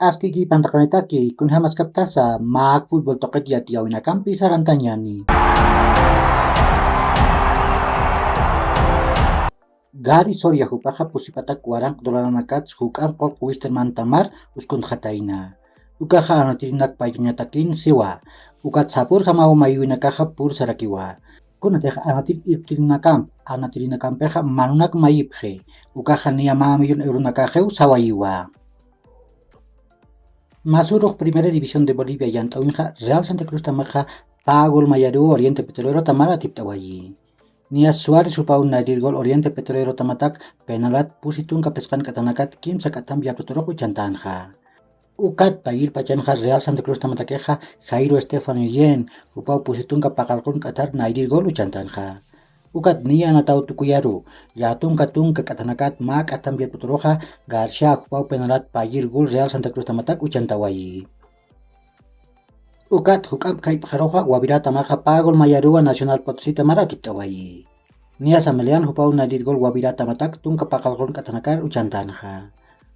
Askiki pantakanitaki kun hamas kaptasa maak futbol toket yatiawina kampi sarantanyani. Gari soria hupaja pusipatak warang dolaranakat hukam kol wisterman tamar uskun khataina. Ukaha anatirinak payunyatakin siwa. Ukat sapur hama umayuina kaha pur sarakiwa. Kuna teha anatir irtirinakam, anatirinakam peha manunak mayiphe. Ukaha niya mamilyon eurunakaheu sawayiwa. Masuroj Primera División de Bolivia yantawinja Real Santa Cruz tamaja Pagol Mayaru Oriente Petrolero Tamara Tiptawayi. Nias Suárez upau Nadirgol Oriente Petrolero Tamatak Penalat Pusitun Kapeskan Katanakat Kim Sakatam Yaputoroku Chantanja. Ukat Pair Pachanja Real Santa Cruz Tamatakeja Jairo Estefano Yen upau Pusitun Kapakalkun Katar Nadirgol Uchantanja. Ukat niya natau tukuyaru, yatun katun kakatanakat mak atam biat puturoja, Garcia upau penalat Pair Gul Real Santa Cruz Tamatak Uchantawayi. Ukat hukam kai pajaroja wabira tamarja Pagol Mayarua Nacional Potosí Tamara Tiptawayi. Niya samelian upau nadirgol wabira tamatak tun kapakalkun katanakar Uchantanja.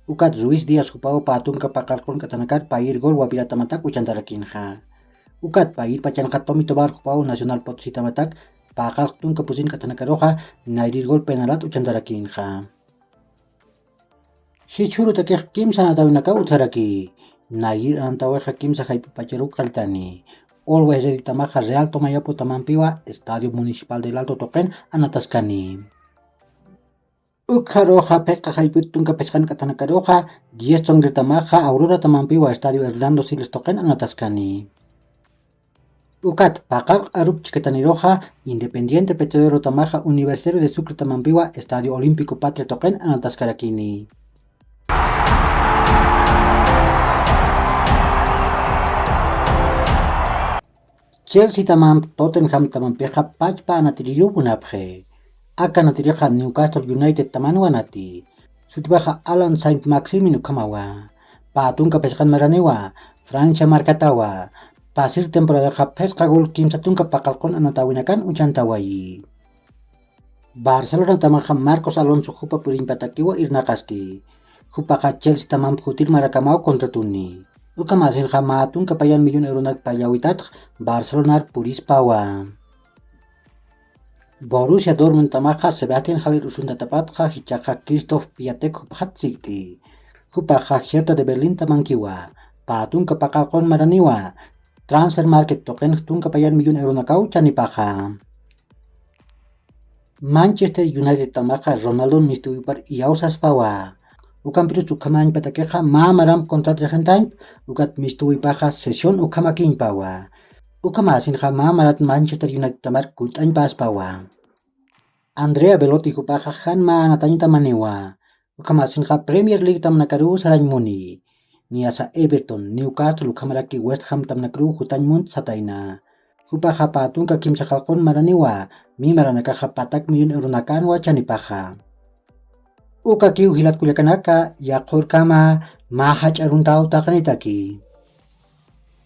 Ukat Ruiz Díaz upau patun kapakalkun katanakar Pair Gol wabira tamatak Uchantarakinja. Ukat Pair Pachanjat Tomi Tobar upau Nacional Potosí Tamatak Pakal tun kapusin katanakaroja Nadirgol penalat Uchantarakinja. Hichuru takeh kim sanatawinaka utaraki. Nair antaweja kim sahaipu pacheru kaltani. Always editamaja Real Tomayapo Tamampiwa Estadio Municipal del Alto Toquen Anataskani. Ukharoja pesca haiput tunka pescan katanakaroja 10 tongritamaja Aurora Tamampiwa Estadio Hernando Siles Toquen Anataskani. Ukat Pakal Arup Chicataniroja Independiente Petrolero Tamaja Universitario de Sucre Tamampiwa Estadio Olímpico Patria Toquen Anataskarakini. Chelsea Tamam Tottenham Tamampeja Pachpa Anatiriyu Punapje. Aka Natirija Newcastle United Tamanuanati. Sutibaja Alan Saint Maximino Kamawa. Patunka Pescan Maranewa. Francia Marcatawa. Pasir temporada pesca gol kimsatunka pakalkon anatawinakan Uchantawayi. Barcelona tamaja Marcos Alonso jupa purimpatakiwa irnakaski. Jupaka Chelsea tamam putir marakamao kontra tuni. Ukamasin jamatun kapayan milyon euronak payawitat Barcelona purispawa. Borussia Dortmund tamaja Sebastian Haller usuntatapatja hichaja Christoph Piatek jupajatsikti. Jupaka Hertha de Berlin tamankiwa. Patun kapakalkon maraniwa. Transfer market token tun kapayan milyon euronakau chanipaja. Manchester United tamaja Ronaldo mistuipar iausas pawa. Ukan piru cukaman patakeja mamaram kontrat jahantaip. Ukat mistuipaja session ukamakin pawa. Ukamasin ja mamarat Manchester United tamar kutain pas pawa. Andrea Belotti kupaja han ma anatanya tamanewa. Ukamasin ja Premier League tamnakaru sarajmuni. Niasa Everton, Newcastle kamaraki West Ham tamnakru hutanmunt sataina. Hupa hapatun ka kim sakalkon maraniwa, mi maranaka hapatak milyon euronakan wa chanipaja. Uka kiu hilat kuyakanaka, yakor kama, mahach aruntau takanitaki.